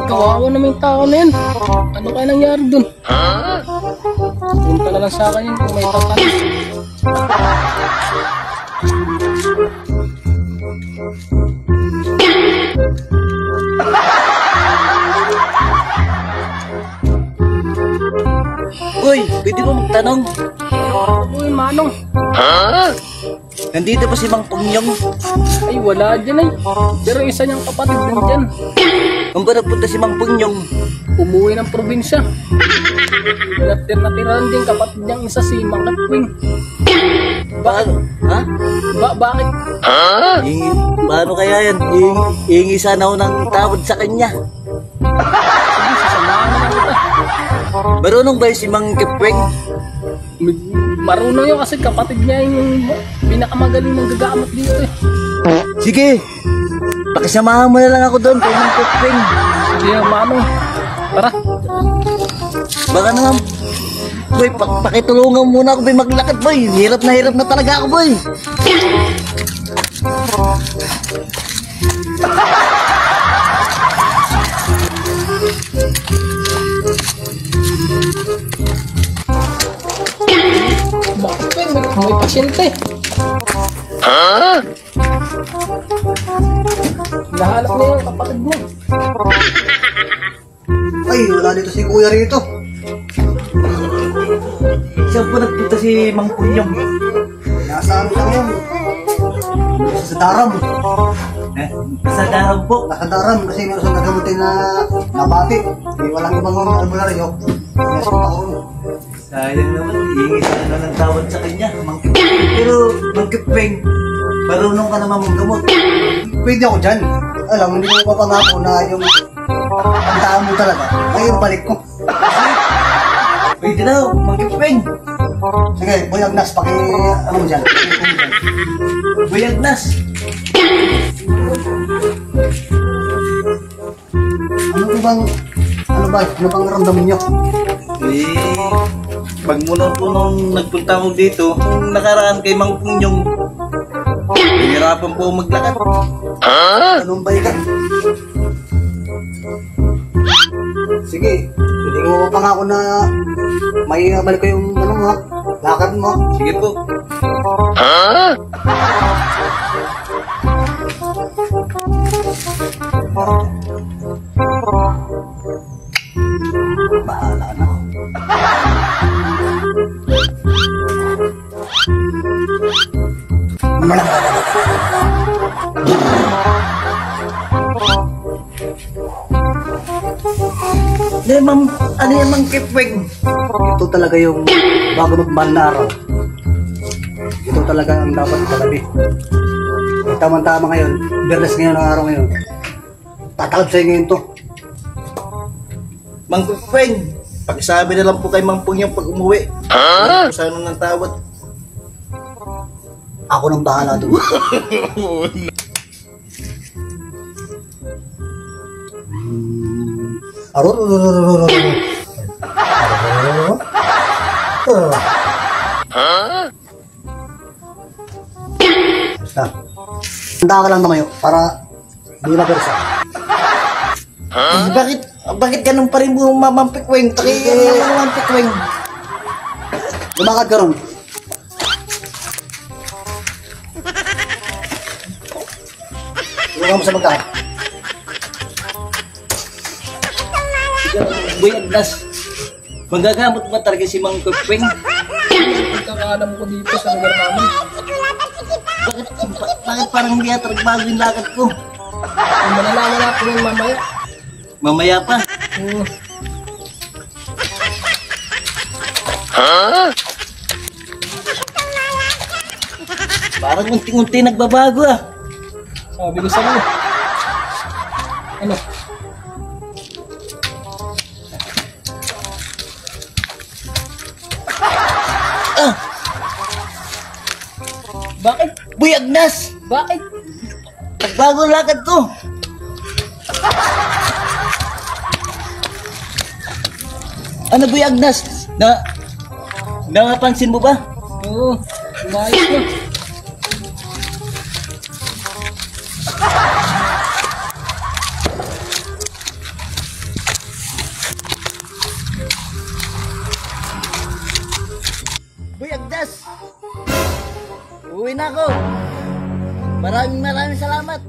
Kawawa naman yung tao na yan. Ano kaya nangyari dun? Punta na lang sa akin yun kung may tatalis. Uy, pwede mo magtanong? Uy, Manong. Nandito pa si Mang Pungyong. Ay, wala dyan ay. Pero isa niyang kapatid din dyan. Kung ba nagpunta si Mang Pungyong? Umuwi ng probinsya. Natirahan din kapatid niyang isa si Mang Katwing. Paano? Ha? Bakit? Paano kaya yan? Hihingi sana ako ng tawad sa kanya. Sige, sasamahan na lang kita. Marunong ba yung si Mang Kipweng? Marunong yun kasi kapatid niya yung pinakamagaling ng gagamot dito eh. Sige, pakisamahan mo na lang ako doon kay Mang Kipweng. Sige, Manong. Tara. Baka naman, boy, pakitulungan muna ako, boy, maglakad, boy. Hirap na talaga ako, boy. Bakit ba? May pasyente. Nahanap na yung kapatid mo. Ay, wala dito si Kuya rito. Saan po nagpunta si Mang Pungyong? Nasa ano lang yun? Sa daram. Sa daram po. Nasa daram kasi meron siyang gagamutin na nabati. Walang ibang albularyo. Yes, ako. Sayang naman, hihingi sana ng tawad sa kanya, Mang Kipweng. Pero, Mang Kipweng, marunong ka naman manggamot. Pwede ako dyan. Alam, hindi ko mapapangako na yung tandaan mo talaga. Ngayon balik ko. Pwede daw, Mang Kipweng. Sige, Boy Agnas, ano mo dyan? Boy Agnas. Ano bang naramdaman nyo? Pag muna po nung nagpunta ko dito, nung nakaraan kay Mang Pungyong, hihirapan po maglakad. Anong balikan? Sige, hindi ko mapapangako na may balik ko yung ano mo, lakad mo. Sige po. Bahala na. Ano yung Mang Kipweng? Ito talaga yung bago magmahal na araw. Ito talaga ang dapat italabi. Tama-tama ngayon, Bernes ngayon ang araw ngayon. Tatalab sa'yo ngayon to. Mang Kipweng, pakisabi na lang po kay Mang Pungyong pag umuwi. Saan ng tawad? Ako nang bahala doon. Basta. Handa ka lang tumayo para di na persa. Bakit ganun pa rin mo, Mang Kipweng? Mang Kipweng. Lumakad ka ron. Tulungan mo sa magkain. Boy Agnas, magagamot ba talaga si Mang Kipweng? Pagkakaalam ko dito sa lugar namin. Bakit parang hindi yata nagbago yung lakad ko? Malalaman natin yung mamaya. Mamaya pa. Parang unti-unti nagbabago ah. Sabi ko sa'yo. Ano? Bakit? Boy Agnas, Bakit? nagbago ang lakad ko. Ano Boy Agnas? Napansin mo ba? Oo. Umayos na. uwi na ako. Maraming salamat.